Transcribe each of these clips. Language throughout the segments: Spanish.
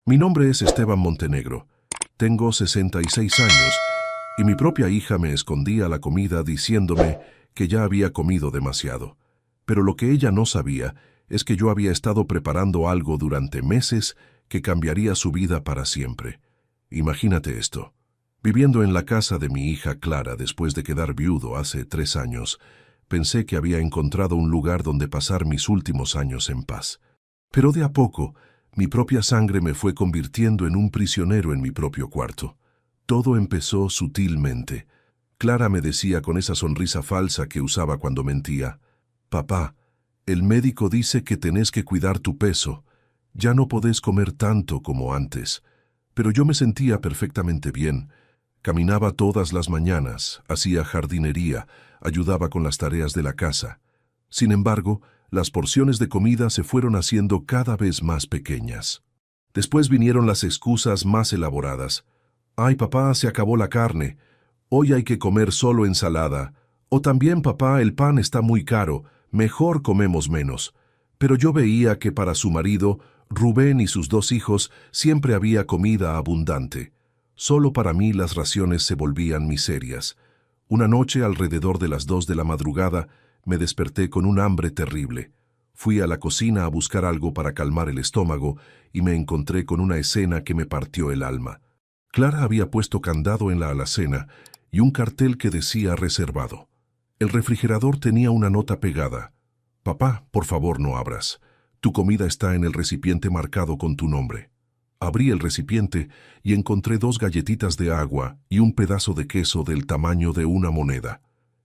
Mi nombre es Esteban Montenegro. Tengo 66 años y mi propia hija me escondía la comida diciéndome que ya había comido demasiado. Pero lo que ella no sabía es que yo había estado preparando algo durante meses que cambiaría su vida para siempre. Imagínate esto. Viviendo en la casa de mi hija Clara después de quedar viudo hace 3 años, pensé que había encontrado un lugar donde pasar mis últimos años en paz. Pero de a poco, mi propia sangre me fue convirtiendo en un prisionero en mi propio cuarto. Todo empezó sutilmente. Clara me decía con esa sonrisa falsa que usaba cuando mentía: «Papá, el médico dice que tenés que cuidar tu peso. Ya no podés comer tanto como antes». Pero yo me sentía perfectamente bien. Caminaba todas las mañanas, hacía jardinería, ayudaba con las tareas de la casa. Sin embargo, las porciones de comida se fueron haciendo cada vez más pequeñas. Después vinieron las excusas más elaboradas. «Ay, papá, se acabó la carne. Hoy hay que comer solo ensalada». O también, papá, el pan está muy caro, mejor comemos menos. Pero yo veía que para su marido, Rubén y sus 2 hijos, siempre había comida abundante. Solo para mí las raciones se volvían miserias. Una noche, alrededor de las 2 de la madrugada, me desperté con un hambre terrible. Fui a la cocina a buscar algo para calmar el estómago y me encontré con una escena que me partió el alma. Clara había puesto candado en la alacena y un cartel que decía reservado. El refrigerador tenía una nota pegada: «Papá, por favor no abras. Tu comida está en el recipiente marcado con tu nombre». Abrí el recipiente y encontré 2 galletitas de agua y un pedazo de queso del tamaño de una moneda.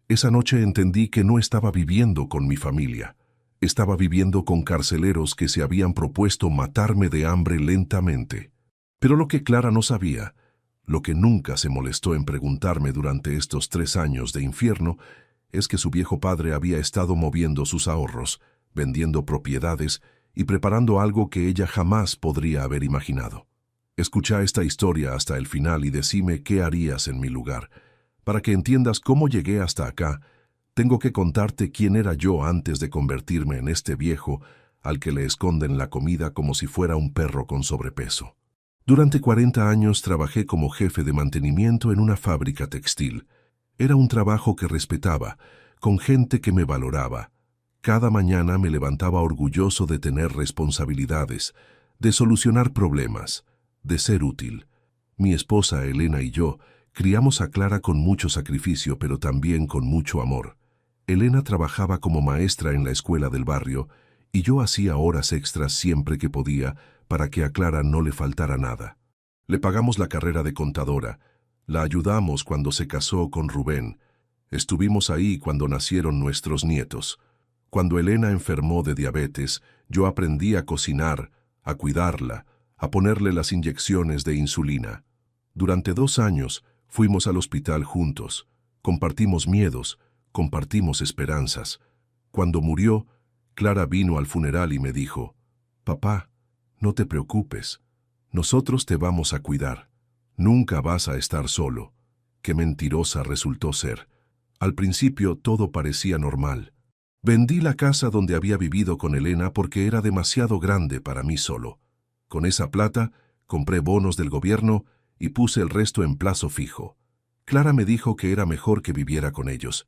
Esa noche entendí que no estaba viviendo con mi familia. Estaba viviendo con carceleros que se habían propuesto matarme de hambre lentamente. Pero lo que Clara no sabía, lo que nunca se molestó en preguntarme durante estos 3 años de infierno, es que su viejo padre había estado moviendo sus ahorros, vendiendo propiedades y preparando algo que ella jamás podría haber imaginado. Escucha esta historia hasta el final y decime qué harías en mi lugar. Para que entiendas cómo llegué hasta acá, tengo que contarte quién era yo antes de convertirme en este viejo al que le esconden la comida como si fuera un perro con sobrepeso. Durante 40 años trabajé como jefe de mantenimiento en una fábrica textil. Era un trabajo que respetaba, con gente que me valoraba. Cada mañana me levantaba orgulloso de tener responsabilidades, de solucionar problemas, de ser útil. Mi esposa Elena y yo criamos a Clara con mucho sacrificio, pero también con mucho amor. Elena trabajaba como maestra en la escuela del barrio y yo hacía horas extras siempre que podía para que a Clara no le faltara nada. Le pagamos la carrera de contadora, la ayudamos cuando se casó con Rubén, estuvimos ahí cuando nacieron nuestros nietos. Cuando Elena enfermó de diabetes, yo aprendí a cocinar, a cuidarla, a ponerle las inyecciones de insulina. Durante 2 años fuimos al hospital juntos, compartimos miedos, compartimos esperanzas. Cuando murió, Clara vino al funeral y me dijo: «Papá, no te preocupes, nosotros te vamos a cuidar. Nunca vas a estar solo». Qué mentirosa resultó ser. Al principio todo parecía normal. Vendí la casa donde había vivido con Elena porque era demasiado grande para mí solo. Con esa plata, compré bonos del gobierno y puse el resto en plazo fijo. Clara me dijo que era mejor que viviera con ellos.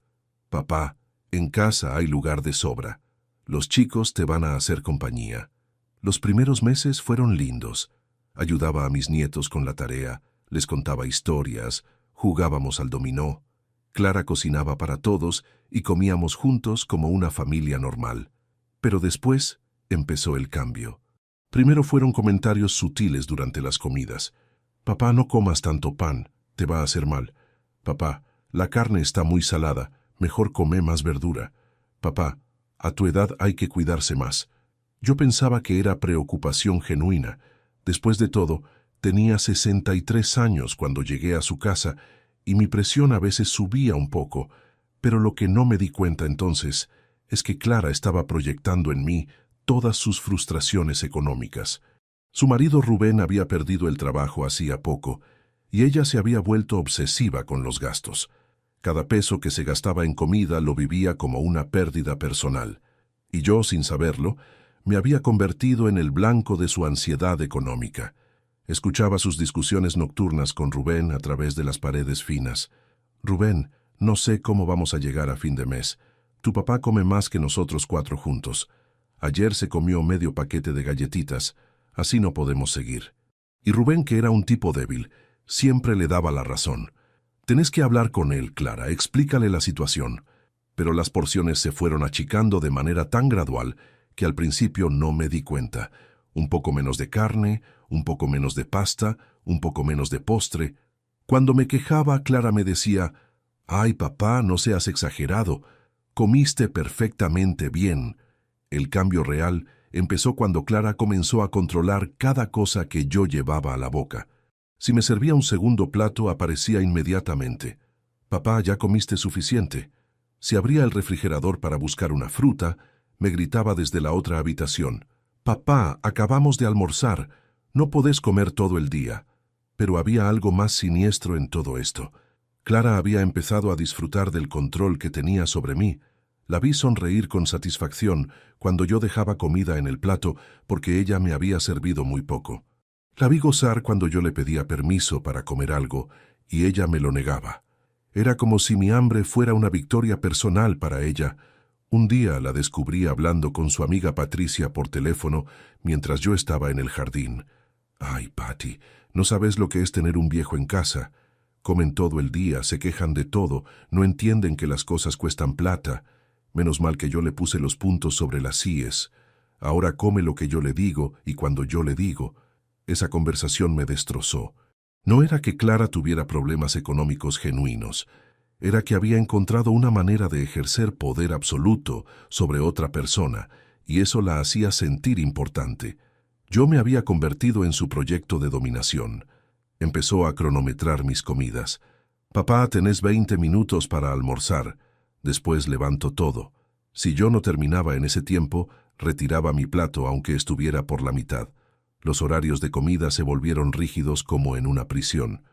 «Papá, en casa hay lugar de sobra. Los chicos te van a hacer compañía». Los primeros meses fueron lindos. Ayudaba a mis nietos con la tarea, les contaba historias, jugábamos al dominó. Clara cocinaba para todos y comíamos juntos como una familia normal. Pero después empezó el cambio. Primero fueron comentarios sutiles durante las comidas. «Papá, no comas tanto pan, te va a hacer mal». «Papá, la carne está muy salada, mejor come más verdura». «Papá, a tu edad hay que cuidarse más». Yo pensaba que era preocupación genuina. Después de todo, tenía 63 años cuando llegué a su casa y mi presión a veces subía un poco, pero lo que no me di cuenta entonces es que Clara estaba proyectando en mí todas sus frustraciones económicas. Su marido Rubén había perdido el trabajo hacía poco y ella se había vuelto obsesiva con los gastos. Cada peso que se gastaba en comida lo vivía como una pérdida personal. Y yo, sin saberlo, me había convertido en el blanco de su ansiedad económica. Escuchaba sus discusiones nocturnas con Rubén a través de las paredes finas. Rubén, no sé cómo vamos a llegar a fin de mes. Tu papá come más que nosotros 4 juntos. Ayer se comió medio paquete de galletitas. Así no podemos seguir. Y Rubén, que era un tipo débil, siempre le daba la razón. Tenés que hablar con él, Clara, explícale la situación. Pero las porciones se fueron achicando de manera tan gradual que al principio no me di cuenta. Un poco menos de carne, un poco menos de pasta, un poco menos de postre. Cuando me quejaba, Clara me decía: «Ay, papá, no seas exagerado. Comiste perfectamente bien». El cambio real empezó cuando Clara comenzó a controlar cada cosa que yo llevaba a la boca. Si me servía un segundo plato, aparecía inmediatamente: «Papá, ya comiste suficiente». Si abría el refrigerador para buscar una fruta, me gritaba desde la otra habitación: «Papá, acabamos de almorzar. No podés comer todo el día». Pero había algo más siniestro en todo esto. Clara había empezado a disfrutar del control que tenía sobre mí. La vi sonreír con satisfacción cuando yo dejaba comida en el plato porque ella me había servido muy poco. La vi gozar cuando yo le pedía permiso para comer algo y ella me lo negaba. Era como si mi hambre fuera una victoria personal para ella. Un día la descubrí hablando con su amiga Patricia por teléfono mientras yo estaba en el jardín. «Ay, Patty, no sabes lo que es tener un viejo en casa. Comen todo el día, se quejan de todo, no entienden que las cosas cuestan plata. Menos mal que yo le puse los puntos sobre las íes. Ahora come lo que yo le digo y cuando yo le digo». Esa conversación me destrozó. No era que Clara tuviera problemas económicos genuinos. Era que había encontrado una manera de ejercer poder absoluto sobre otra persona, y eso la hacía sentir importante. Yo me había convertido en su proyecto de dominación. Empezó a cronometrar mis comidas. «Papá, tenés 20 minutos para almorzar. Después levanto todo». Si yo no terminaba en ese tiempo, retiraba mi plato aunque estuviera por la mitad. Los horarios de comida se volvieron rígidos como en una prisión.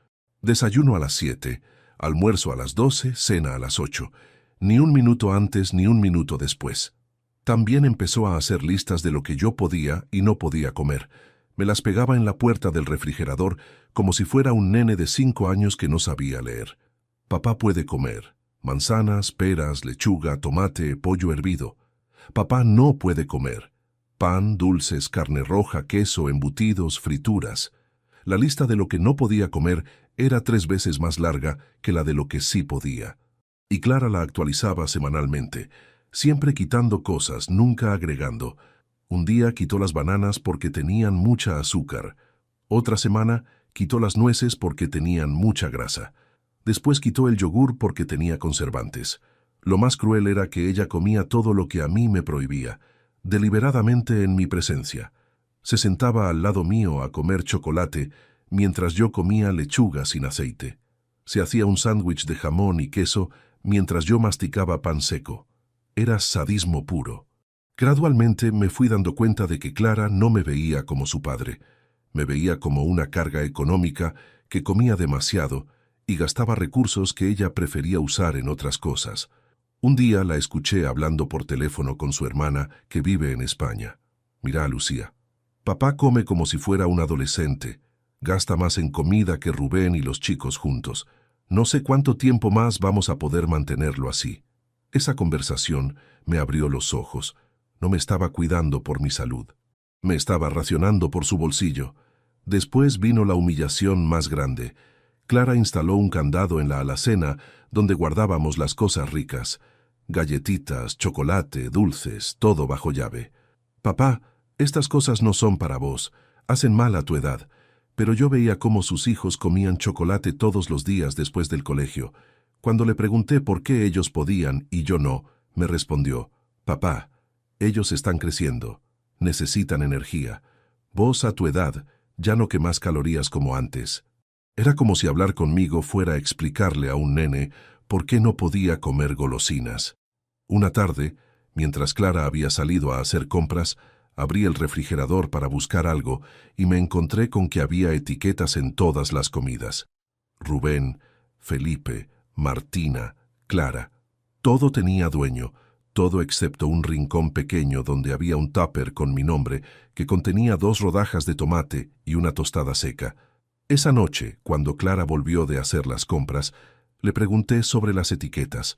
Desayuno a las 7, almuerzo a las 12, cena a las 8. Ni un minuto antes ni un minuto después. También empezó a hacer listas de lo que yo podía y no podía comer. Me las pegaba en la puerta del refrigerador como si fuera un nene de 5 años que no sabía leer. «Papá puede comer manzanas, peras, lechuga, tomate, pollo hervido. Papá no puede comer pan, dulces, carne roja, queso, embutidos, frituras». La lista de lo que no podía comer era 3 veces más larga que la de lo que sí podía. Y Clara la actualizaba semanalmente, siempre quitando cosas, nunca agregando. Un día quitó las bananas porque tenían mucha azúcar. Otra semana quitó las nueces porque tenían mucha grasa. Después quitó el yogur porque tenía conservantes. Lo más cruel era que ella comía todo lo que a mí me prohibía, deliberadamente en mi presencia. Se sentaba al lado mío a comer chocolate mientras yo comía lechuga sin aceite. Se hacía un sándwich de jamón y queso mientras yo masticaba pan seco. Era sadismo puro. Gradualmente me fui dando cuenta de que Clara no me veía como su padre. Me veía como una carga económica que comía demasiado y gastaba recursos que ella prefería usar en otras cosas. Un día la escuché hablando por teléfono con su hermana que vive en España. «Mira, Lucía, papá come como si fuera un adolescente. Gasta más en comida que Rubén y los chicos juntos. No sé cuánto tiempo más vamos a poder mantenerlo así». Esa conversación me abrió los ojos. No me estaba cuidando por mi salud. Me estaba racionando por su bolsillo. Después vino la humillación más grande. Clara instaló un candado en la alacena donde guardábamos las cosas ricas. Galletitas, chocolate, dulces, todo bajo llave. «Papá, estas cosas no son para vos. Hacen mal a tu edad». Pero yo veía cómo sus hijos comían chocolate todos los días después del colegio. Cuando le pregunté por qué ellos podían y yo no, me respondió: «Papá, ellos están creciendo. Necesitan energía. Vos a tu edad ya no quemás calorías como antes». Era como si hablar conmigo fuera explicarle a un nene por qué no podía comer golosinas. Una tarde, mientras Clara había salido a hacer compras, abrí el refrigerador para buscar algo y me encontré con que había etiquetas en todas las comidas. Rubén, Felipe, Martina, Clara. Todo tenía dueño, todo excepto un rincón pequeño donde había un tupper con mi nombre que contenía 2 rodajas de tomate y una tostada seca. Esa noche, cuando Clara volvió de hacer las compras, le pregunté sobre las etiquetas.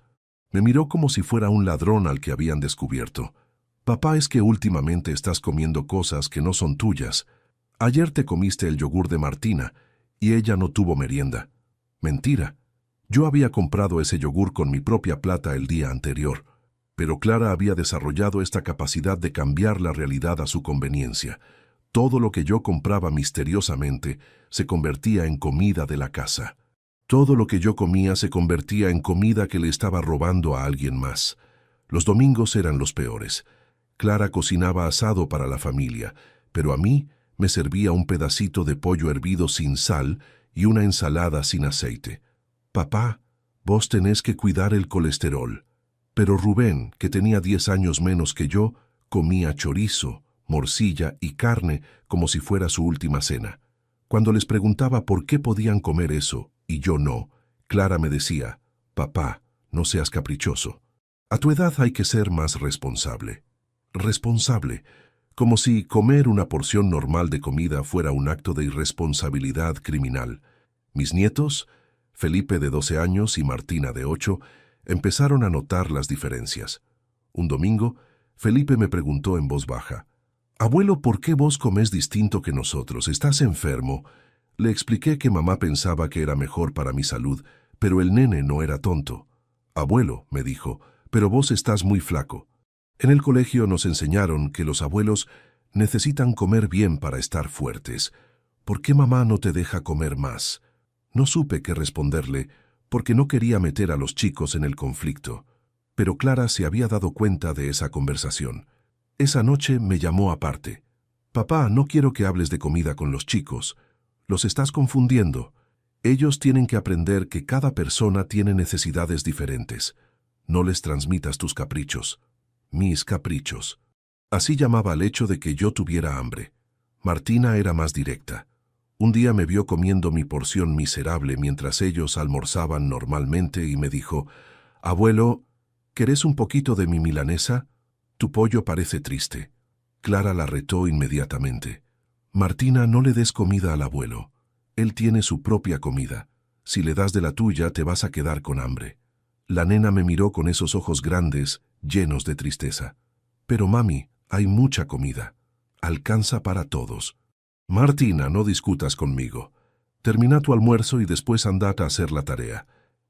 Me miró como si fuera un ladrón al que habían descubierto. Papá, es que últimamente estás comiendo cosas que no son tuyas. Ayer te comiste el yogur de Martina y ella no tuvo merienda. Mentira. Yo había comprado ese yogur con mi propia plata el día anterior, pero Clara había desarrollado esta capacidad de cambiar la realidad a su conveniencia. Todo lo que yo compraba misteriosamente se convertía en comida de la casa. Todo lo que yo comía se convertía en comida que le estaba robando a alguien más. Los domingos eran los peores. Clara cocinaba asado para la familia, pero a mí me servía un pedacito de pollo hervido sin sal y una ensalada sin aceite. Papá, vos tenés que cuidar el colesterol. Pero Rubén, que tenía 10 años menos que yo, comía chorizo, morcilla y carne como si fuera su última cena. Cuando les preguntaba por qué podían comer eso y yo no, Clara me decía: papá, no seas caprichoso. A tu edad hay que ser más responsable. Responsable, como si comer una porción normal de comida fuera un acto de irresponsabilidad criminal. Mis nietos, Felipe de 12 años y Martina de 8, empezaron a notar las diferencias. Un domingo, Felipe me preguntó en voz baja: «Abuelo, ¿por qué vos comés distinto que nosotros? ¿Estás enfermo?» Le expliqué que mamá pensaba que era mejor para mi salud, pero el nene no era tonto. «Abuelo», me dijo, «pero vos estás muy flaco». En el colegio nos enseñaron que los abuelos necesitan comer bien para estar fuertes. ¿Por qué mamá no te deja comer más? No supe qué responderle, porque no quería meter a los chicos en el conflicto. Pero Clara se había dado cuenta de esa conversación. Esa noche me llamó aparte. «Papá, no quiero que hables de comida con los chicos. Los estás confundiendo. Ellos tienen que aprender que cada persona tiene necesidades diferentes. No les transmitas tus caprichos». Mis caprichos. Así llamaba al hecho de que yo tuviera hambre. Martina era más directa. Un día me vio comiendo mi porción miserable mientras ellos almorzaban normalmente y me dijo: «Abuelo, ¿querés un poquito de mi milanesa? Tu pollo parece triste». Clara la retó inmediatamente: «Martina, no le des comida al abuelo. Él tiene su propia comida. Si le das de la tuya, te vas a quedar con hambre». La nena me miró con esos ojos grandes, llenos de tristeza. «Pero mami, hay mucha comida. Alcanza para todos». «Martina, no discutas conmigo. Termina tu almuerzo y después andate a hacer la tarea».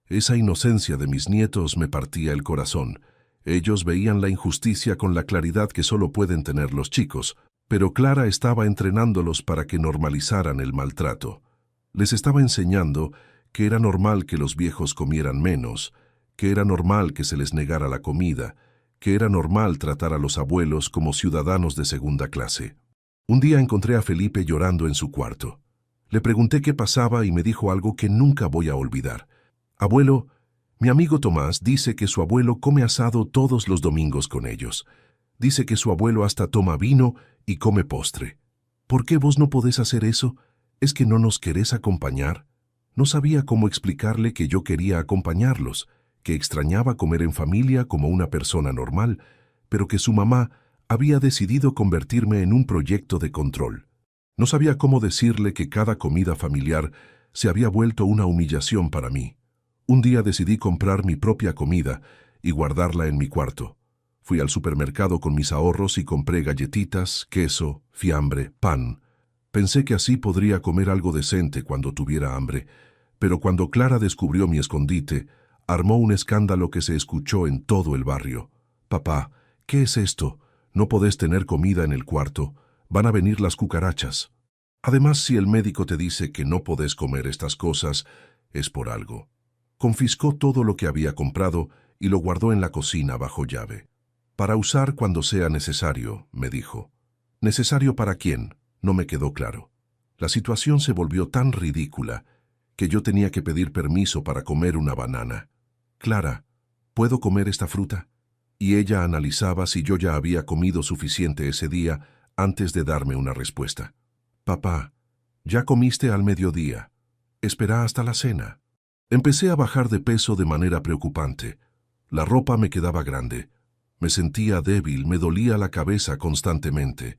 Esa inocencia de mis nietos me partía el corazón. Ellos veían la injusticia con la claridad que solo pueden tener los chicos, pero Clara estaba entrenándolos para que normalizaran el maltrato. Les estaba enseñando que era normal que los viejos comieran menos, que era normal que se les negara la comida, que era normal tratar a los abuelos como ciudadanos de segunda clase. Un día encontré a Felipe llorando en su cuarto. Le pregunté qué pasaba y me dijo algo que nunca voy a olvidar. «Abuelo, mi amigo Tomás dice que su abuelo come asado todos los domingos con ellos. Dice que su abuelo hasta toma vino y come postre. ¿Por qué vos no podés hacer eso? ¿Es que no nos querés acompañar?» No sabía cómo explicarle que yo quería acompañarlos, que extrañaba comer en familia como una persona normal, pero que su mamá había decidido convertirme en un proyecto de control. No sabía cómo decirle que cada comida familiar se había vuelto una humillación para mí. Un día decidí comprar mi propia comida y guardarla en mi cuarto. Fui al supermercado con mis ahorros y compré galletitas, queso, fiambre, pan. Pensé que así podría comer algo decente cuando tuviera hambre, pero cuando Clara descubrió mi escondite, armó un escándalo que se escuchó en todo el barrio. «Papá, ¿qué es esto? No podés tener comida en el cuarto. Van a venir las cucarachas». Además, si el médico te dice que no podés comer estas cosas, es por algo. Confiscó todo lo que había comprado y lo guardó en la cocina bajo llave. «Para usar cuando sea necesario», me dijo. ¿Necesario para quién? No me quedó claro. La situación se volvió tan ridícula que yo tenía que pedir permiso para comer una banana. «Clara, ¿puedo comer esta fruta?» Y ella analizaba si yo ya había comido suficiente ese día antes de darme una respuesta. «Papá, ya comiste al mediodía. Espera hasta la cena». Empecé a bajar de peso de manera preocupante. La ropa me quedaba grande. Me sentía débil, me dolía la cabeza constantemente.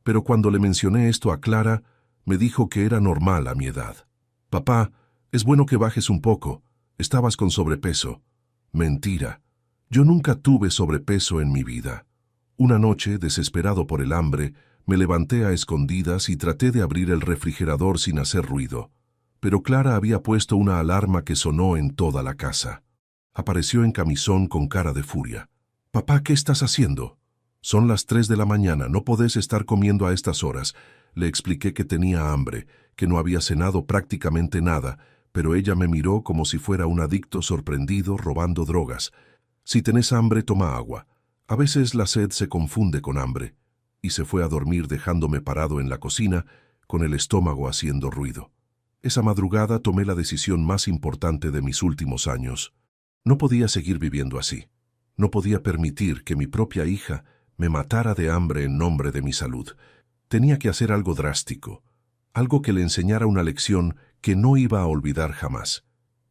Pero cuando le mencioné esto a Clara, me dijo que era normal a mi edad. «Papá, es bueno que bajes un poco. Estabas con sobrepeso». Mentira. Yo nunca tuve sobrepeso en mi vida. Una noche, desesperado por el hambre, me levanté a escondidas y traté de abrir el refrigerador sin hacer ruido. Pero Clara había puesto una alarma que sonó en toda la casa. Apareció en camisón con cara de furia. «Papá, ¿qué estás haciendo?» «Son las 3 de la mañana, no podés estar comiendo a estas horas». Le expliqué que tenía hambre, que no había cenado prácticamente nada, pero ella me miró como si fuera un adicto sorprendido robando drogas. «Si tenés hambre, toma agua. A veces la sed se confunde con hambre». Y se fue a dormir dejándome parado en la cocina, con el estómago haciendo ruido. Esa madrugada tomé la decisión más importante de mis últimos años. No podía seguir viviendo así. No podía permitir que mi propia hija me matara de hambre en nombre de mi salud. Tenía que hacer algo drástico, algo que le enseñara una lección que no iba a olvidar jamás.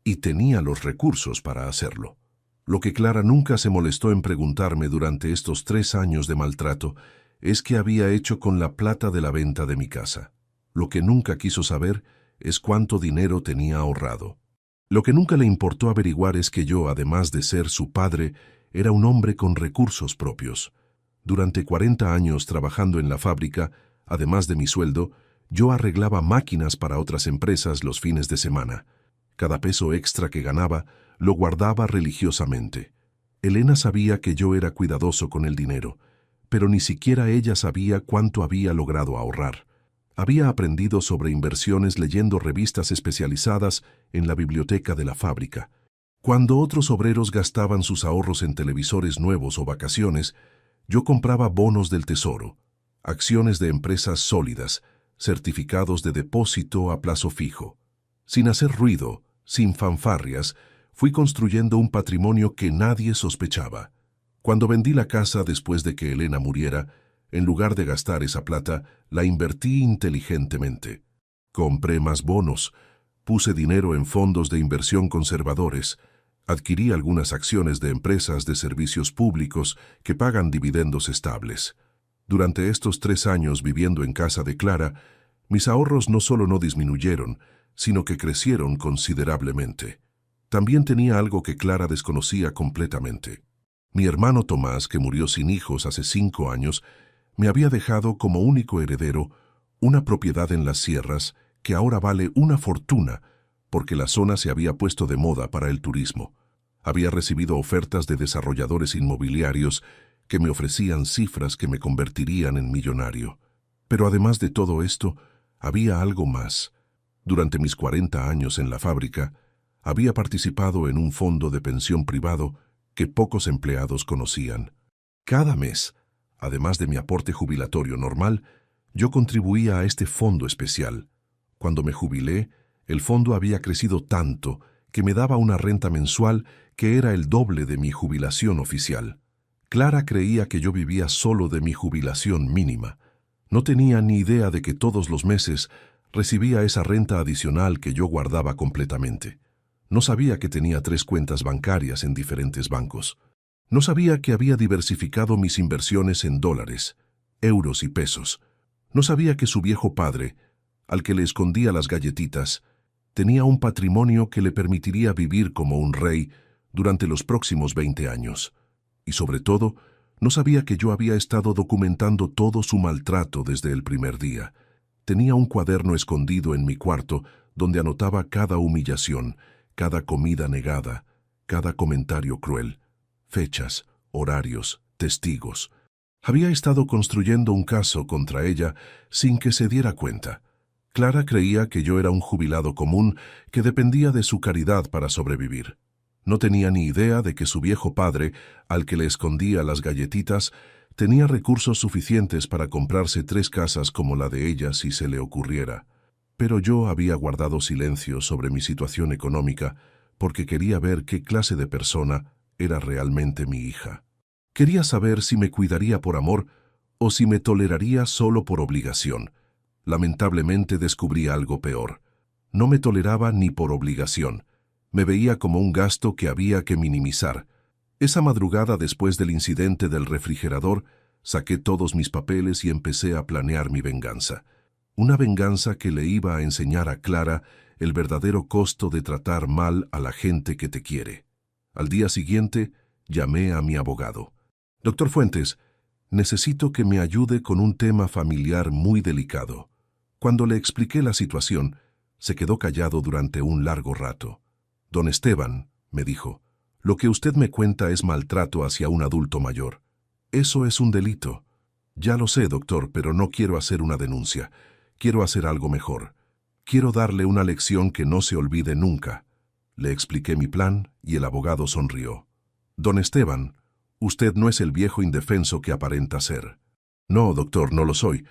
Y tenía los recursos para hacerlo. Lo que Clara nunca se molestó en preguntarme durante estos 3 años de maltrato es qué había hecho con la plata de la venta de mi casa. Lo que nunca quiso saber es cuánto dinero tenía ahorrado. Lo que nunca le importó averiguar es que yo, además de ser su padre, era un hombre con recursos propios. Durante 40 años trabajando en la fábrica, además de mi sueldo, yo arreglaba máquinas para otras empresas los fines de semana. Cada peso extra que ganaba lo guardaba religiosamente. Elena sabía que yo era cuidadoso con el dinero, pero ni siquiera ella sabía cuánto había logrado ahorrar. Había aprendido sobre inversiones leyendo revistas especializadas en la biblioteca de la fábrica. Cuando otros obreros gastaban sus ahorros en televisores nuevos o vacaciones, yo compraba bonos del tesoro, acciones de empresas sólidas, certificados de depósito a plazo fijo. Sin hacer ruido, sin fanfarrias, fui construyendo un patrimonio que nadie sospechaba. Cuando vendí la casa después de que Elena muriera, en lugar de gastar esa plata, la invertí inteligentemente. Compré más bonos, puse dinero en fondos de inversión conservadores, adquirí algunas acciones de empresas de servicios públicos que pagan dividendos estables. Durante estos 3 años viviendo en casa de Clara, mis ahorros no solo no disminuyeron, sino que crecieron considerablemente. También tenía algo que Clara desconocía completamente. Mi hermano Tomás, que murió sin hijos hace 5 años, me había dejado como único heredero una propiedad en las sierras que ahora vale una fortuna porque la zona se había puesto de moda para el turismo. Había recibido ofertas de desarrolladores inmobiliarios que me ofrecían cifras que me convertirían en millonario. Pero además de todo esto, había algo más. Durante mis 40 años en la fábrica, había participado en un fondo de pensión privado que pocos empleados conocían. Cada mes, además de mi aporte jubilatorio normal, yo contribuía a este fondo especial. Cuando me jubilé, el fondo había crecido tanto que me daba una renta mensual que era el doble de mi jubilación oficial. Clara creía que yo vivía solo de mi jubilación mínima. No tenía ni idea de que todos los meses recibía esa renta adicional que yo guardaba completamente. No sabía que tenía 3 cuentas bancarias en diferentes bancos. No sabía que había diversificado mis inversiones en dólares, euros y pesos. No sabía que su viejo padre, al que le escondía las galletitas, tenía un patrimonio que le permitiría vivir como un rey durante los próximos 20 años. Y sobre todo, no sabía que yo había estado documentando todo su maltrato desde el primer día. Tenía un cuaderno escondido en mi cuarto donde anotaba cada humillación, cada comida negada, cada comentario cruel, fechas, horarios, testigos. Había estado construyendo un caso contra ella sin que se diera cuenta. Clara creía que yo era un jubilado común que dependía de su caridad para sobrevivir. No tenía ni idea de que su viejo padre, al que le escondía las galletitas, tenía recursos suficientes para comprarse 3 casas como la de ella si se le ocurriera. Pero yo había guardado silencio sobre mi situación económica porque quería ver qué clase de persona era realmente mi hija. Quería saber si me cuidaría por amor o si me toleraría solo por obligación. Lamentablemente descubrí algo peor. No me toleraba ni por obligación. Me veía como un gasto que había que minimizar. Esa madrugada, después del incidente del refrigerador, saqué todos mis papeles y empecé a planear mi venganza. Una venganza que le iba a enseñar a Clara el verdadero costo de tratar mal a la gente que te quiere. Al día siguiente, llamé a mi abogado. Doctor Fuentes, necesito que me ayude con un tema familiar muy delicado. Cuando le expliqué la situación, se quedó callado durante un largo rato. Don Esteban, me dijo, lo que usted me cuenta es maltrato hacia un adulto mayor. Eso es un delito. Ya lo sé, doctor, pero no quiero hacer una denuncia. Quiero hacer algo mejor. Quiero darle una lección que no se olvide nunca. Le expliqué mi plan y el abogado sonrió. Don Esteban, usted no es el viejo indefenso que aparenta ser. No, doctor, no lo soy.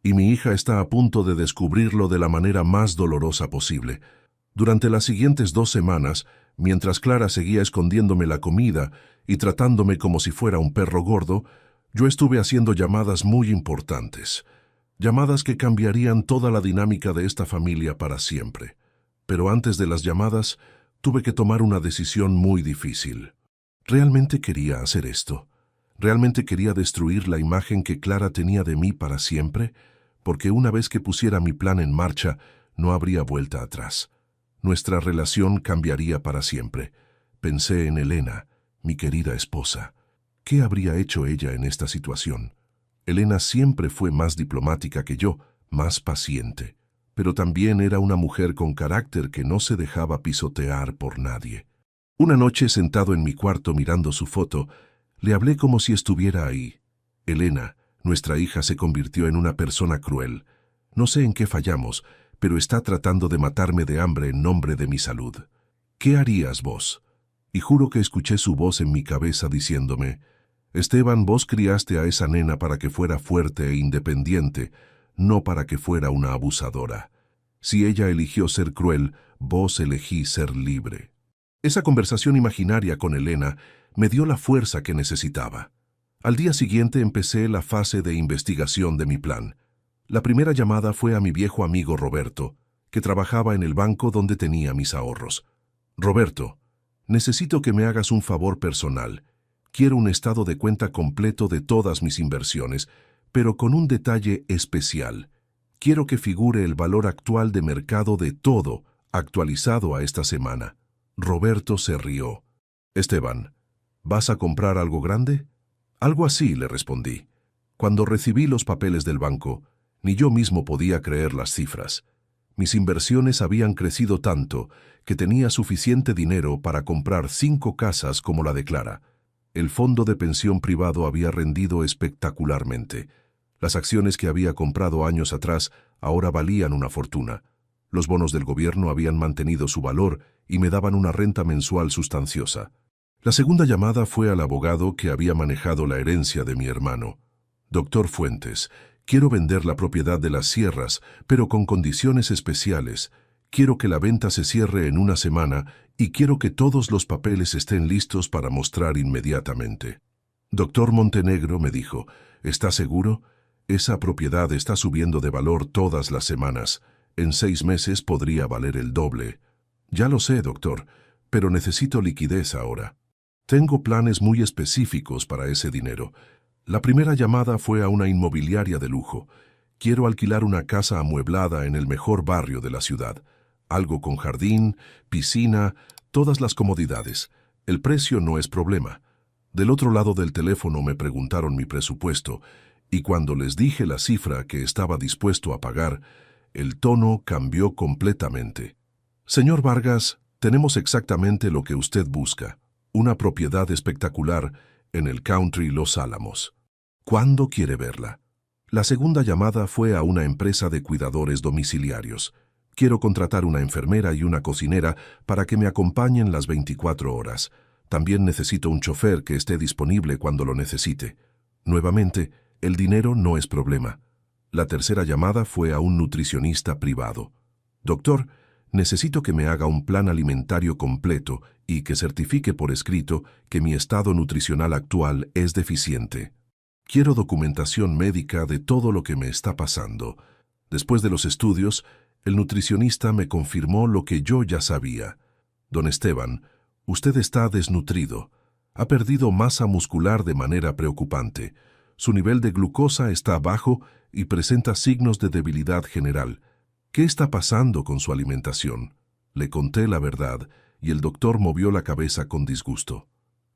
Y mi hija está a punto de descubrirlo de la manera más dolorosa posible. Durante las siguientes 2 semanas, mientras Clara seguía escondiéndome la comida y tratándome como si fuera un perro gordo, yo estuve haciendo llamadas muy importantes. Llamadas que cambiarían toda la dinámica de esta familia para siempre. Pero antes de las llamadas, tuve que tomar una decisión muy difícil. ¿Realmente quería hacer esto? ¿Realmente quería destruir la imagen que Clara tenía de mí para siempre? Porque una vez que pusiera mi plan en marcha, no habría vuelta atrás. Nuestra relación cambiaría para siempre. Pensé en Elena, mi querida esposa. ¿Qué habría hecho ella en esta situación? Elena siempre fue más diplomática que yo, más paciente, pero también era una mujer con carácter que no se dejaba pisotear por nadie. Una noche, sentado en mi cuarto mirando su foto, le hablé como si estuviera ahí. Elena, nuestra hija, se convirtió en una persona cruel. No sé en qué fallamos, pero está tratando de matarme de hambre en nombre de mi salud. ¿Qué harías vos? Y juro que escuché su voz en mi cabeza diciéndome, Esteban, vos criaste a esa nena para que fuera fuerte e independiente, no para que fuera una abusadora. Si ella eligió ser cruel, vos elegí ser libre. Esa conversación imaginaria con Elena me dio la fuerza que necesitaba. Al día siguiente empecé la fase de investigación de mi plan. La primera llamada fue a mi viejo amigo Roberto, que trabajaba en el banco donde tenía mis ahorros. Roberto, necesito que me hagas un favor personal. Quiero un estado de cuenta completo de todas mis inversiones, pero con un detalle especial. Quiero que figure el valor actual de mercado de todo, actualizado a esta semana. Roberto se rió. Esteban, ¿vas a comprar algo grande? Algo así, le respondí. Cuando recibí los papeles del banco, ni yo mismo podía creer las cifras. Mis inversiones habían crecido tanto que tenía suficiente dinero para comprar 5 casas como la de Clara. El fondo de pensión privado había rendido espectacularmente. Las acciones que había comprado años atrás ahora valían una fortuna. Los bonos del gobierno habían mantenido su valor y me daban una renta mensual sustanciosa. La segunda llamada fue al abogado que había manejado la herencia de mi hermano. Doctor Fuentes, quiero vender la propiedad de las sierras, pero con condiciones especiales. Quiero que la venta se cierre en una semana y quiero que todos los papeles estén listos para mostrar inmediatamente. Doctor Montenegro, me dijo, ¿está seguro? Esa propiedad está subiendo de valor todas las semanas. En 6 meses podría valer el doble. Ya lo sé, doctor, pero necesito liquidez ahora. Tengo planes muy específicos para ese dinero. La primera llamada fue a una inmobiliaria de lujo. Quiero alquilar una casa amueblada en el mejor barrio de la ciudad. Algo con jardín, piscina, todas las comodidades. El precio no es problema. Del otro lado del teléfono me preguntaron mi presupuesto, y cuando les dije la cifra que estaba dispuesto a pagar, el tono cambió completamente. Señor Vargas, tenemos exactamente lo que usted busca. Una propiedad espectacular en el country Los Álamos. ¿Cuándo quiere verla? La segunda llamada fue a una empresa de cuidadores domiciliarios. Quiero contratar una enfermera y una cocinera para que me acompañen las 24 horas. También necesito un chofer que esté disponible cuando lo necesite. Nuevamente, el dinero no es problema. La tercera llamada fue a un nutricionista privado. Doctor, necesito que me haga un plan alimentario completo y que certifique por escrito que mi estado nutricional actual es deficiente. Quiero documentación médica de todo lo que me está pasando. Después de los estudios, el nutricionista me confirmó lo que yo ya sabía. Don Esteban, usted está desnutrido. Ha perdido masa muscular de manera preocupante. Su nivel de glucosa está bajo y presenta signos de debilidad general. ¿Qué está pasando con su alimentación? Le conté la verdad y el doctor movió la cabeza con disgusto.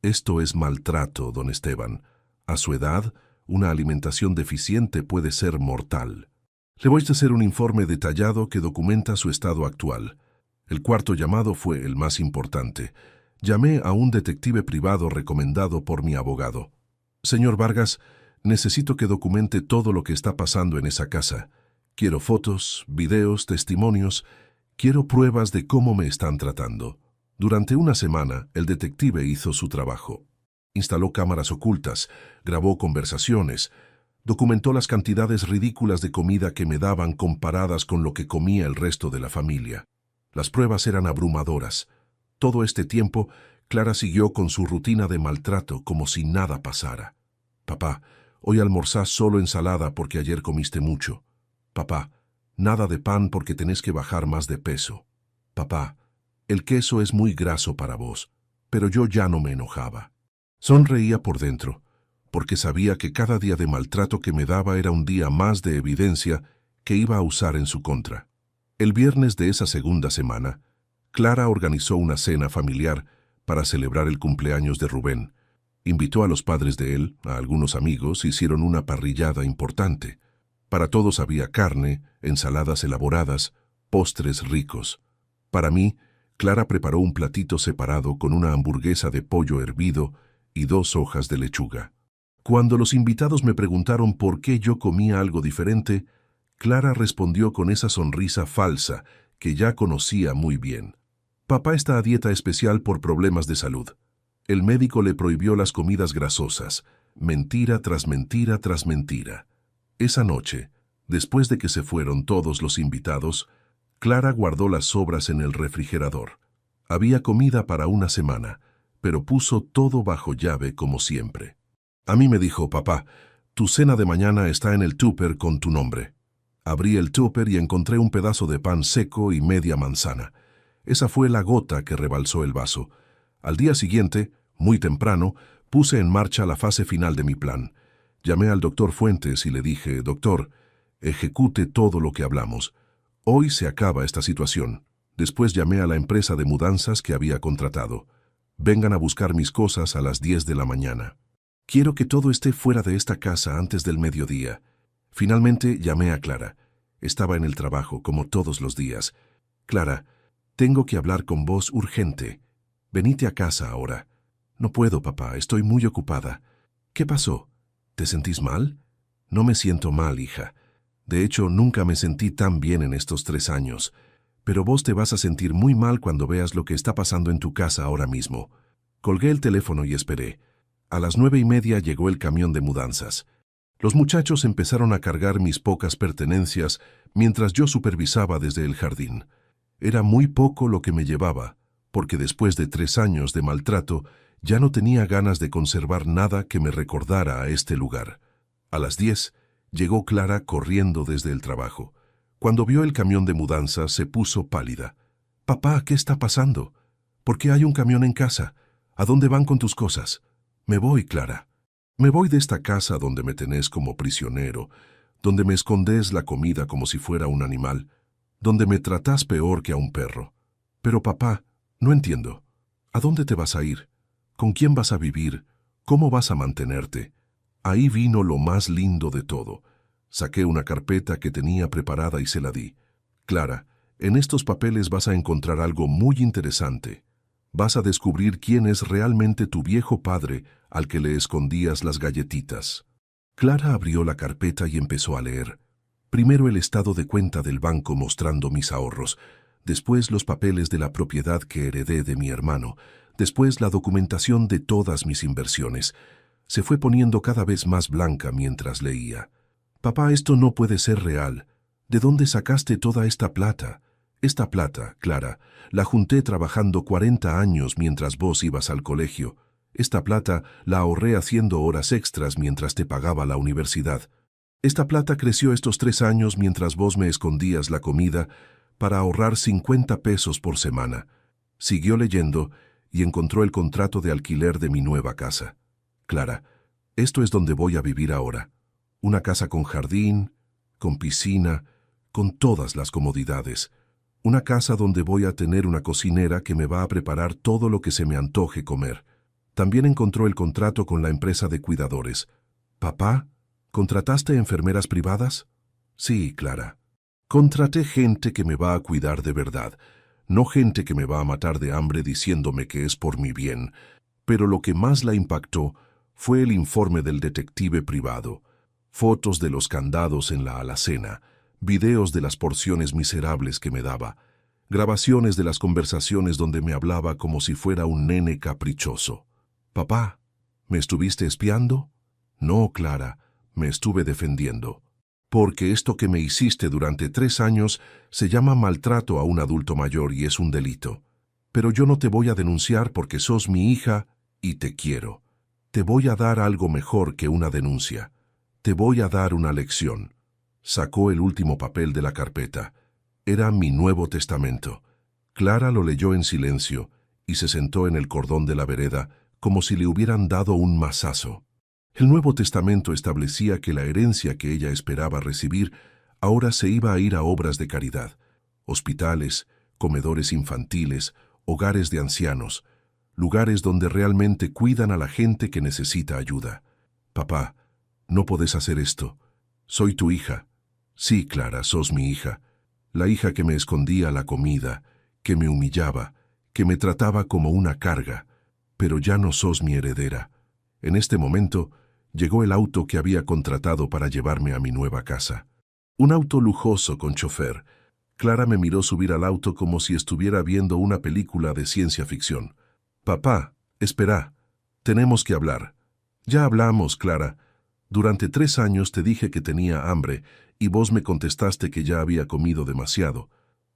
Esto es maltrato, don Esteban. A su edad, una alimentación deficiente puede ser mortal. Le voy a hacer un informe detallado que documenta su estado actual. El cuarto llamado fue el más importante. Llamé a un detective privado recomendado por mi abogado. Señor Vargas, necesito que documente todo lo que está pasando en esa casa. Quiero fotos, videos, testimonios. Quiero pruebas de cómo me están tratando. Durante una semana, el detective hizo su trabajo. Instaló cámaras ocultas, grabó conversaciones, documentó las cantidades ridículas de comida que me daban comparadas con lo que comía el resto de la familia. Las pruebas eran abrumadoras. Todo este tiempo, Clara siguió con su rutina de maltrato como si nada pasara. Papá, hoy almorzás solo ensalada porque ayer comiste mucho. Papá, nada de pan porque tenés que bajar más de peso. Papá, el queso es muy graso para vos, pero yo ya no me enojaba. Sonreía por dentro, porque sabía que cada día de maltrato que me daba era un día más de evidencia que iba a usar en su contra. El viernes de esa segunda semana, Clara organizó una cena familiar para celebrar el cumpleaños de Rubén. Invitó a los padres de él, a algunos amigos, hicieron una parrillada importante. Para todos había carne, ensaladas elaboradas, postres ricos. Para mí, Clara preparó un platito separado con una hamburguesa de pollo hervido y 2 hojas de lechuga. Cuando los invitados me preguntaron por qué yo comía algo diferente, Clara respondió con esa sonrisa falsa que ya conocía muy bien. Papá está a dieta especial por problemas de salud. El médico le prohibió las comidas grasosas, mentira tras mentira tras mentira. Esa noche, después de que se fueron todos los invitados, Clara guardó las sobras en el refrigerador. Había comida para una semana, pero puso todo bajo llave como siempre. A mí me dijo, papá, tu cena de mañana está en el tupper con tu nombre. Abrí el tupper y encontré un pedazo de pan seco y media manzana. Esa fue la gota que rebalsó el vaso. Al día siguiente, muy temprano, puse en marcha la fase final de mi plan. Llamé al doctor Fuentes y le dije, doctor, ejecute todo lo que hablamos. Hoy se acaba esta situación. Después llamé a la empresa de mudanzas que había contratado. Vengan a buscar mis cosas a las 10 de la mañana. Quiero que todo esté fuera de esta casa antes del mediodía. Finalmente llamé a Clara. Estaba en el trabajo, como todos los días. Clara, tengo que hablar con vos urgente. Venite a casa ahora. No puedo, papá, estoy muy ocupada. ¿Qué pasó? ¿Te sentís mal? No me siento mal, hija. De hecho, nunca me sentí tan bien en estos 3 años. Pero vos te vas a sentir muy mal cuando veas lo que está pasando en tu casa ahora mismo. Colgué el teléfono y esperé. A las 9:30 llegó el camión de mudanzas. Los muchachos empezaron a cargar mis pocas pertenencias mientras yo supervisaba desde el jardín. Era muy poco lo que me llevaba, porque después de 3 años de maltrato ya no tenía ganas de conservar nada que me recordara a este lugar. A las 10 llegó Clara corriendo desde el trabajo. Cuando vio el camión de mudanza se puso pálida. «Papá, ¿qué está pasando? ¿Por qué hay un camión en casa? ¿A dónde van con tus cosas?» «Me voy, Clara. Me voy de esta casa donde me tenés como prisionero, donde me escondés la comida como si fuera un animal, donde me tratás peor que a un perro. Pero papá, no entiendo. ¿A dónde te vas a ir? ¿Con quién vas a vivir? ¿Cómo vas a mantenerte?» Ahí vino lo más lindo de todo. Saqué una carpeta que tenía preparada y se la di. «Clara, en estos papeles vas a encontrar algo muy interesante. Vas a descubrir quién es realmente tu viejo padre al que le escondías las galletitas». Clara abrió la carpeta y empezó a leer. Primero el estado de cuenta del banco mostrando mis ahorros, después los papeles de la propiedad que heredé de mi hermano, después la documentación de todas mis inversiones. Se fue poniendo cada vez más blanca mientras leía. «Papá, esto no puede ser real. ¿De dónde sacaste toda esta plata?» «Esta plata, Clara, la junté trabajando 40 años mientras vos ibas al colegio. Esta plata la ahorré haciendo horas extras mientras te pagaba la universidad. Esta plata creció estos 3 años mientras vos me escondías la comida para ahorrar 50 pesos por semana». Siguió leyendo y encontró el contrato de alquiler de mi nueva casa. Clara, esto es donde voy a vivir ahora. Una casa con jardín, con piscina, con todas las comodidades. Una casa donde voy a tener una cocinera que me va a preparar todo lo que se me antoje comer. También encontró el contrato con la empresa de cuidadores. «Papá, ¿contrataste enfermeras privadas?» «Sí, Clara. Contraté gente que me va a cuidar de verdad, no gente que me va a matar de hambre diciéndome que es por mi bien». Pero lo que más la impactó fue el informe del detective privado. Fotos de los candados en la alacena, videos de las porciones miserables que me daba, grabaciones de las conversaciones donde me hablaba como si fuera un nene caprichoso. «Papá, ¿me estuviste espiando?» «No, Clara, me estuve defendiendo. Porque esto que me hiciste durante 3 años se llama maltrato a un adulto mayor y es un delito. Pero yo no te voy a denunciar porque sos mi hija y te quiero. Te voy a dar algo mejor que una denuncia. Te voy a dar una lección». Sacó el último papel de la carpeta. Era mi Nuevo Testamento. Clara lo leyó en silencio y se sentó en el cordón de la vereda como si le hubieran dado un mazazo. El Nuevo Testamento establecía que la herencia que ella esperaba recibir ahora se iba a ir a obras de caridad, hospitales, comedores infantiles, hogares de ancianos, lugares donde realmente cuidan a la gente que necesita ayuda. «Papá, no podés hacer esto. Soy tu hija». «Sí, Clara, sos mi hija. La hija que me escondía la comida, que me humillaba, que me trataba como una carga. Pero ya no sos mi heredera». En este momento, llegó el auto que había contratado para llevarme a mi nueva casa. Un auto lujoso con chofer. Clara me miró subir al auto como si estuviera viendo una película de ciencia ficción. «Papá, espera. Tenemos que hablar». «Ya hablamos, Clara. Durante 3 años te dije que tenía hambre y vos me contestaste que ya había comido demasiado.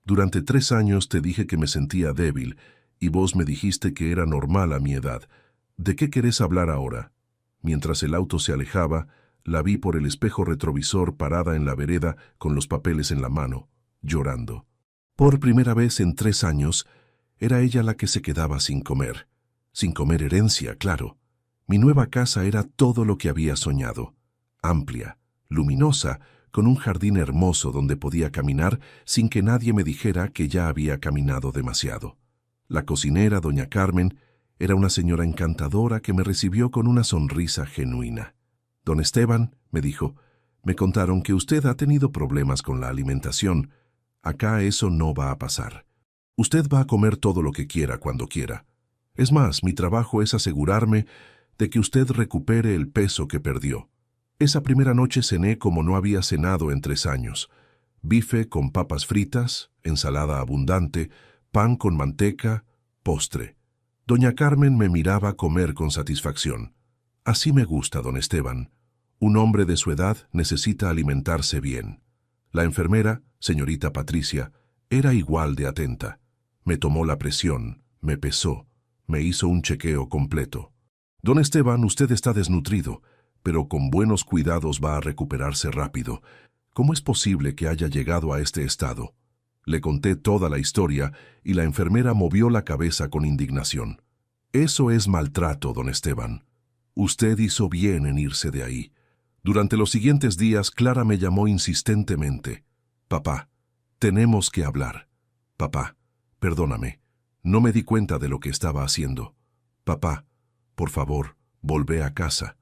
Durante 3 años te dije que me sentía débil y vos me dijiste que era normal a mi edad. ¿De qué querés hablar ahora?» Mientras el auto se alejaba, la vi por el espejo retrovisor parada en la vereda con los papeles en la mano, llorando. Por primera vez en 3 años, era ella la que se quedaba sin comer. Sin comer herencia, claro. Mi nueva casa era todo lo que había soñado. Amplia, luminosa, con un jardín hermoso donde podía caminar sin que nadie me dijera que ya había caminado demasiado. La cocinera, doña Carmen, era una señora encantadora que me recibió con una sonrisa genuina. «Don Esteban», me dijo, «me contaron que usted ha tenido problemas con la alimentación. Acá eso no va a pasar. Usted va a comer todo lo que quiera cuando quiera. Es más, mi trabajo es asegurarme de que usted recupere el peso que perdió». Esa primera noche cené como no había cenado en 3 años. Bife con papas fritas, ensalada abundante, pan con manteca, postre. Doña Carmen me miraba comer con satisfacción. «Así me gusta, don Esteban. Un hombre de su edad necesita alimentarse bien». La enfermera, señorita Patricia, era igual de atenta. Me tomó la presión, me pesó, me hizo un chequeo completo. «Don Esteban, usted está desnutrido, pero con buenos cuidados va a recuperarse rápido. ¿Cómo es posible que haya llegado a este estado?». Le conté toda la historia y la enfermera movió la cabeza con indignación. «Eso es maltrato, don Esteban. Usted hizo bien en irse de ahí». Durante los siguientes días, Clara me llamó insistentemente. «Papá, tenemos que hablar. Papá, perdóname. No me di cuenta de lo que estaba haciendo. Papá, por favor, volvé a casa».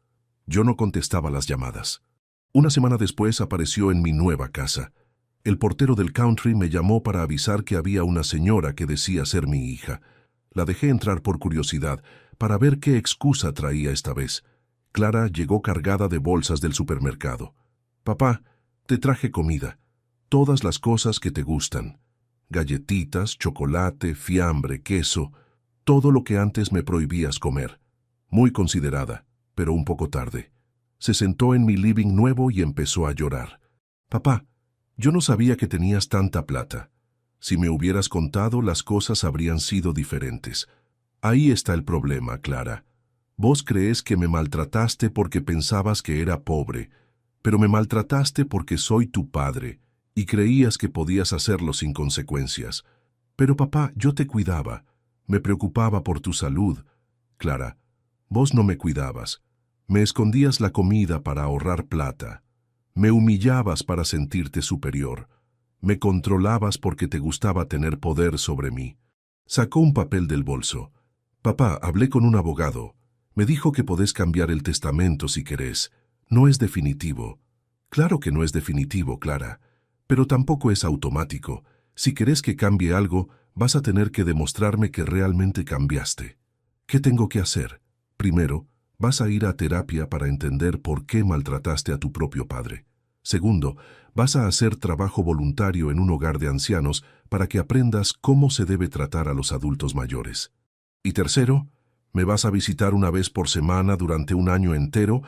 Yo no contestaba las llamadas. Una semana después apareció en mi nueva casa. El portero del country me llamó para avisar que había una señora que decía ser mi hija. La dejé entrar por curiosidad, para ver qué excusa traía esta vez. Clara llegó cargada de bolsas del supermercado. «Papá, te traje comida. Todas las cosas que te gustan. Galletitas, chocolate, fiambre, queso. Todo lo que antes me prohibías comer». Muy considerada, pero un poco tarde. Se sentó en mi living nuevo y empezó a llorar. «Papá, yo no sabía que tenías tanta plata. Si me hubieras contado, las cosas habrían sido diferentes. Ahí está el problema, Clara. Vos crees que me maltrataste porque pensabas que era pobre, pero me maltrataste porque soy tu padre y creías que podías hacerlo sin consecuencias. Pero papá, yo te cuidaba. Me preocupaba por tu salud. Clara, vos no me cuidabas. Me escondías la comida para ahorrar plata. Me humillabas para sentirte superior. Me controlabas porque te gustaba tener poder sobre mí. Sacó un papel del bolso. Papá, hablé con un abogado. Me dijo que podés cambiar el testamento si querés. No es definitivo. Claro que no es definitivo, Clara. Pero tampoco es automático. Si querés que cambie algo, vas a tener que demostrarme que realmente cambiaste. ¿Qué tengo que hacer? Primero, vas a ir a terapia para entender por qué maltrataste a tu propio padre. Segundo, vas a hacer trabajo voluntario en un hogar de ancianos para que aprendas cómo se debe tratar a los adultos mayores. Y tercero, me vas a visitar una vez por semana durante un año entero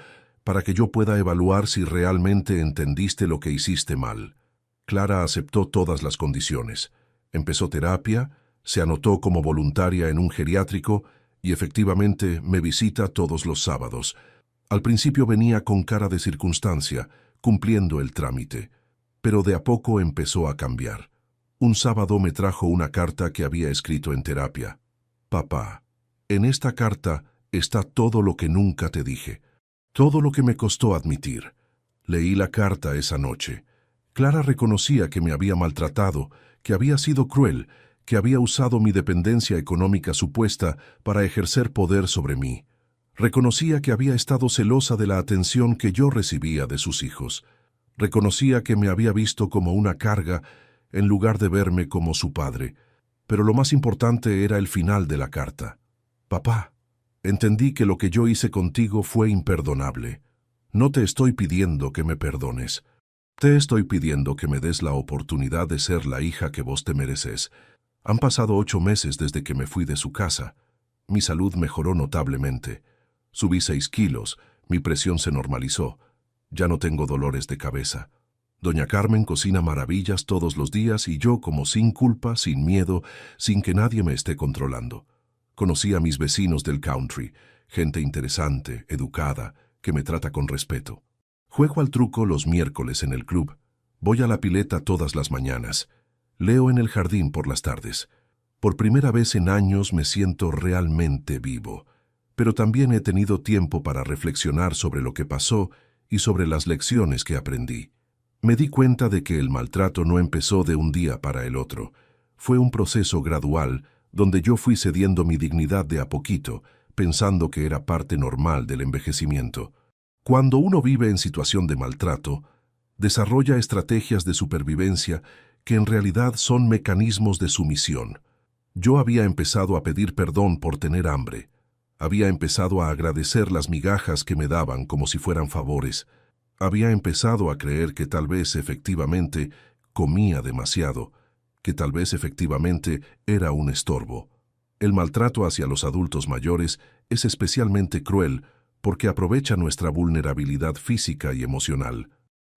para que yo pueda evaluar si realmente entendiste lo que hiciste mal. Clara aceptó todas las condiciones. Empezó terapia, se anotó como voluntaria en un geriátrico y efectivamente me visita todos los sábados. Al principio venía con cara de circunstancia, cumpliendo el trámite, pero de a poco empezó a cambiar. Un sábado me trajo una carta que había escrito en terapia. Papá, en esta carta está todo lo que nunca te dije, todo lo que me costó admitir. Leí la carta esa noche. Clara reconocía que me había maltratado, que había sido cruel, que había usado mi dependencia económica supuesta para ejercer poder sobre mí. Reconocía que había estado celosa de la atención que yo recibía de sus hijos. Reconocía que me había visto como una carga en lugar de verme como su padre. Pero lo más importante era el final de la carta. Papá, entendí que lo que yo hice contigo fue imperdonable. No te estoy pidiendo que me perdones. Te estoy pidiendo que me des la oportunidad de ser la hija que vos te mereces. Han pasado 8 meses desde que me fui de su casa. Mi salud mejoró notablemente. Subí 6 kilos, mi presión se normalizó. Ya no tengo dolores de cabeza. Doña Carmen cocina maravillas todos los días y yo como sin culpa, sin miedo, sin que nadie me esté controlando. Conocí a mis vecinos del country, gente interesante, educada, que me trata con respeto. Juego al truco los miércoles en el club. Voy a la pileta todas las mañanas. Leo en el jardín por las tardes. Por primera vez en años me siento realmente vivo. Pero también he tenido tiempo para reflexionar sobre lo que pasó y sobre las lecciones que aprendí. Me di cuenta de que el maltrato no empezó de un día para el otro. Fue un proceso gradual donde yo fui cediendo mi dignidad de a poquito, pensando que era parte normal del envejecimiento. Cuando uno vive en situación de maltrato, desarrolla estrategias de supervivencia que en realidad son mecanismos de sumisión. Yo había empezado a pedir perdón por tener hambre. Había empezado a agradecer las migajas que me daban como si fueran favores. Había empezado a creer que tal vez efectivamente comía demasiado, que tal vez efectivamente era un estorbo. El maltrato hacia los adultos mayores es especialmente cruel porque aprovecha nuestra vulnerabilidad física y emocional.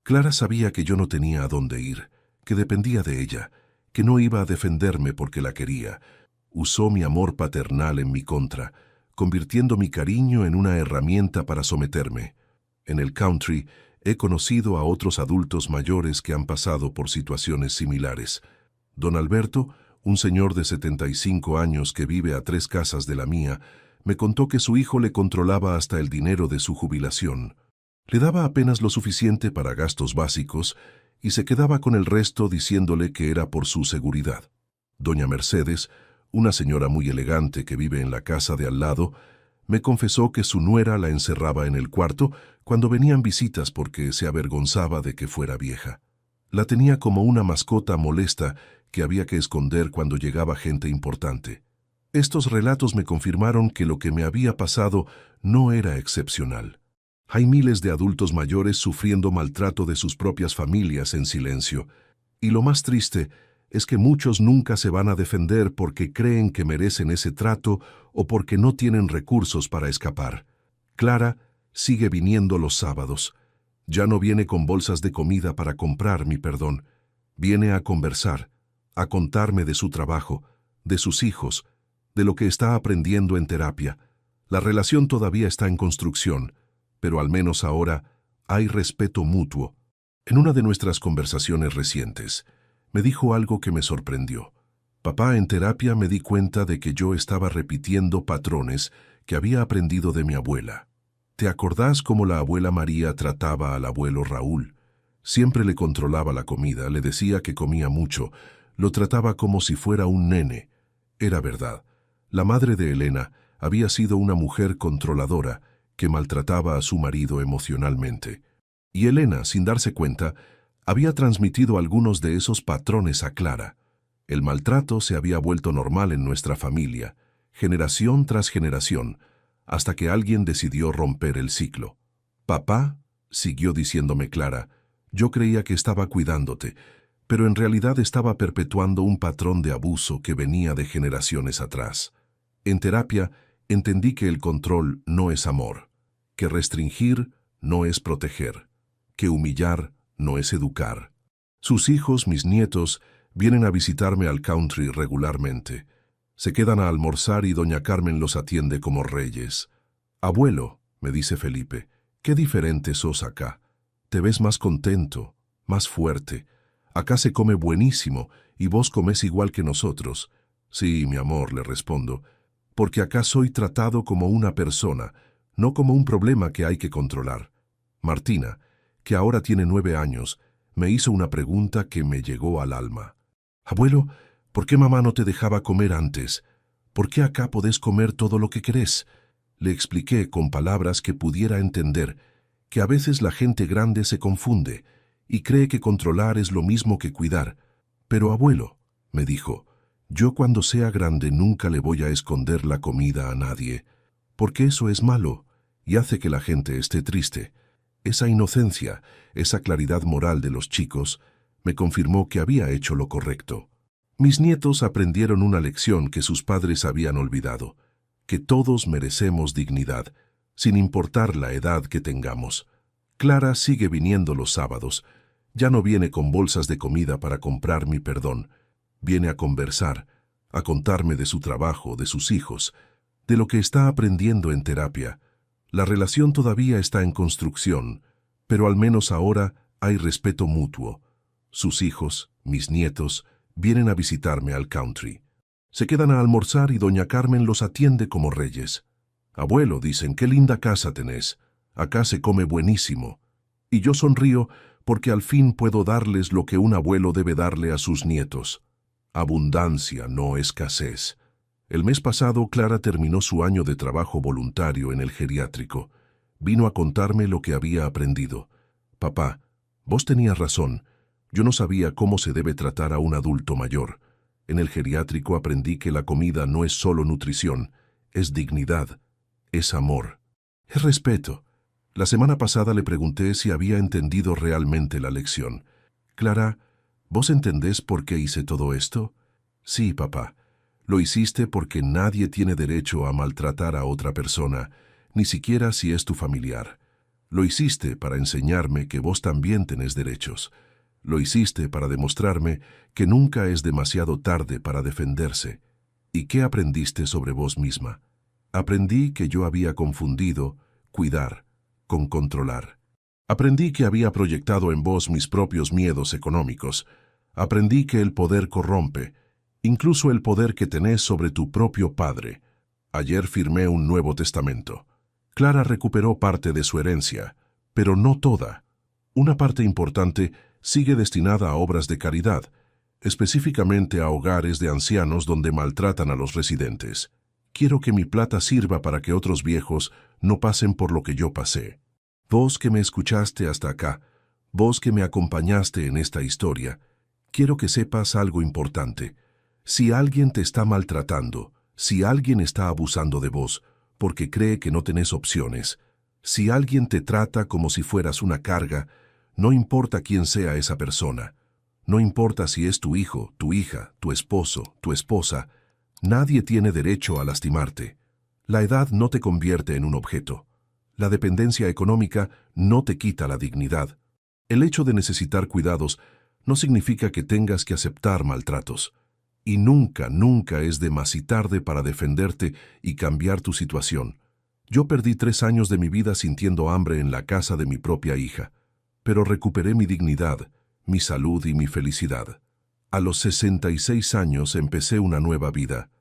Clara sabía que yo no tenía a dónde ir, que dependía de ella, que no iba a defenderme porque la quería. Usó mi amor paternal en mi contra, convirtiendo mi cariño en una herramienta para someterme. En el country he conocido a otros adultos mayores que han pasado por situaciones similares. Don Alberto, un señor de 75 años que vive a 3 casas de la mía, me contó que su hijo le controlaba hasta el dinero de su jubilación. Le daba apenas lo suficiente para gastos básicos y se quedaba con el resto diciéndole que era por su seguridad. Doña Mercedes, una señora muy elegante que vive en la casa de al lado, me confesó que su nuera la encerraba en el cuarto cuando venían visitas porque se avergonzaba de que fuera vieja. La tenía como una mascota molesta que había que esconder cuando llegaba gente importante. Estos relatos me confirmaron que lo que me había pasado no era excepcional. Hay miles de adultos mayores sufriendo maltrato de sus propias familias en silencio, y lo más triste es que muchos nunca se van a defender porque creen que merecen ese trato o porque no tienen recursos para escapar. Clara sigue viniendo los sábados. Ya no viene con bolsas de comida para comprar mi perdón. Viene a conversar, a contarme de su trabajo, de sus hijos, de lo que está aprendiendo en terapia. La relación todavía está en construcción, pero al menos ahora hay respeto mutuo. En una de nuestras conversaciones recientes, me dijo algo que me sorprendió. Papá, en terapia me di cuenta de que yo estaba repitiendo patrones que había aprendido de mi abuela. ¿Te acordás cómo la abuela María trataba al abuelo Raúl? Siempre le controlaba la comida, le decía que comía mucho, lo trataba como si fuera un nene. Era verdad. La madre de Elena había sido una mujer controladora que maltrataba a su marido emocionalmente. Y Elena, sin darse cuenta, había transmitido algunos de esos patrones a Clara. El maltrato se había vuelto normal en nuestra familia, generación tras generación, hasta que alguien decidió romper el ciclo. «Papá», siguió diciéndome Clara, «yo creía que estaba cuidándote, pero en realidad estaba perpetuando un patrón de abuso que venía de generaciones atrás. En terapia entendí que el control no es amor, que restringir no es proteger, que humillar no es educar. Sus hijos, mis nietos, vienen a visitarme al country regularmente. Se quedan a almorzar y doña Carmen los atiende como reyes. Abuelo, me dice Felipe, qué diferente sos acá. Te ves más contento, más fuerte. Acá se come buenísimo y vos comés igual que nosotros. Sí, mi amor, le respondo, porque acá soy tratado como una persona, no como un problema que hay que controlar. Martina, que ahora tiene 9 años, me hizo una pregunta que me llegó al alma. Abuelo, ¿por qué mamá no te dejaba comer antes? ¿Por qué acá podés comer todo lo que querés? Le expliqué con palabras que pudiera entender que a veces la gente grande se confunde y cree que controlar es lo mismo que cuidar. Pero abuelo, me dijo, yo cuando sea grande nunca le voy a esconder la comida a nadie, porque eso es malo y hace que la gente esté triste. Esa inocencia, esa claridad moral de los chicos, me confirmó que había hecho lo correcto. Mis nietos aprendieron una lección que sus padres habían olvidado, que todos merecemos dignidad, sin importar la edad que tengamos. Clara sigue viniendo los sábados. Ya no viene con bolsas de comida para comprar mi perdón. Viene a conversar, a contarme de su trabajo, de sus hijos, de lo que está aprendiendo en terapia. La relación todavía está en construcción, pero al menos ahora hay respeto mutuo. Sus hijos, mis nietos, vienen a visitarme al country. Se quedan a almorzar y doña Carmen los atiende como reyes. Abuelo, dicen, qué linda casa tenés. Acá se come buenísimo. Y yo sonrío porque al fin puedo darles lo que un abuelo debe darle a sus nietos. Abundancia, no escasez. El mes pasado, Clara terminó su año de trabajo voluntario en el geriátrico. Vino a contarme lo que había aprendido. Papá, vos tenías razón. Yo no sabía cómo se debe tratar a un adulto mayor. En el geriátrico aprendí que la comida no es solo nutrición, es dignidad, es amor, es respeto. La semana pasada le pregunté si había entendido realmente la lección. Clara, ¿vos entendés por qué hice todo esto? Sí, papá. Lo hiciste porque nadie tiene derecho a maltratar a otra persona, ni siquiera si es tu familiar. Lo hiciste para enseñarme que vos también tenés derechos. Lo hiciste para demostrarme que nunca es demasiado tarde para defenderse. ¿Y qué aprendiste sobre vos misma? Aprendí que yo había confundido cuidar con controlar. Aprendí que había proyectado en vos mis propios miedos económicos. Aprendí que el poder corrompe, incluso el poder que tenés sobre tu propio padre. Ayer firmé un Nuevo Testamento. Clara recuperó parte de su herencia, pero no toda. Una parte importante sigue destinada a obras de caridad, específicamente a hogares de ancianos donde maltratan a los residentes. Quiero que mi plata sirva para que otros viejos no pasen por lo que yo pasé. Vos que me escuchaste hasta acá, vos que me acompañaste en esta historia, quiero que sepas algo importante. Si alguien te está maltratando, si alguien está abusando de vos, porque cree que no tenés opciones, si alguien te trata como si fueras una carga, no importa quién sea esa persona, no importa si es tu hijo, tu hija, tu esposo, tu esposa, nadie tiene derecho a lastimarte. La edad no te convierte en un objeto. La dependencia económica no te quita la dignidad. El hecho de necesitar cuidados no significa que tengas que aceptar maltratos. Y nunca, nunca es demasiado tarde para defenderte y cambiar tu situación. Yo perdí 3 años de mi vida sintiendo hambre en la casa de mi propia hija, pero recuperé mi dignidad, mi salud y mi felicidad. A los 66 años empecé una nueva vida.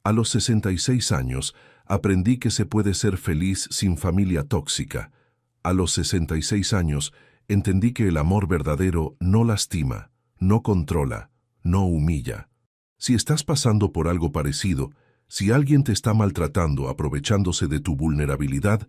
A los 66 años aprendí que se puede ser feliz sin familia tóxica. A los 66 años entendí que el amor verdadero no lastima, no controla, no humilla. Si estás pasando por algo parecido, si alguien te está maltratando aprovechándose de tu vulnerabilidad,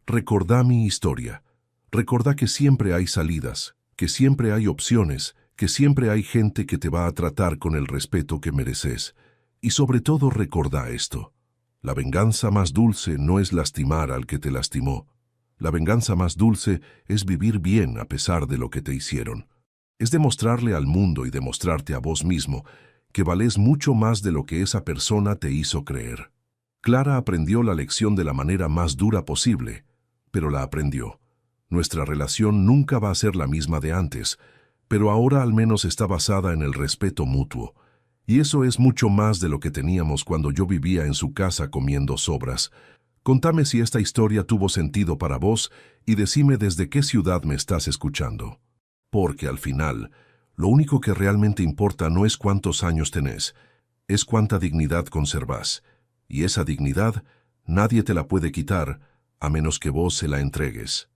recordá mi historia. Recordá que siempre hay salidas, que siempre hay opciones, que siempre hay gente que te va a tratar con el respeto que mereces. Y sobre todo recordá esto. La venganza más dulce no es lastimar al que te lastimó. La venganza más dulce es vivir bien a pesar de lo que te hicieron. Es demostrarle al mundo y demostrarte a vos mismo que valés mucho más de lo que esa persona te hizo creer. Clara aprendió la lección de la manera más dura posible, pero la aprendió. Nuestra relación nunca va a ser la misma de antes, pero ahora al menos está basada en el respeto mutuo. Y eso es mucho más de lo que teníamos cuando yo vivía en su casa comiendo sobras. Contame si esta historia tuvo sentido para vos y decime desde qué ciudad me estás escuchando. Porque al final, lo único que realmente importa no es cuántos años tenés, es cuánta dignidad conservás. Y esa dignidad nadie te la puede quitar a menos que vos se la entregues.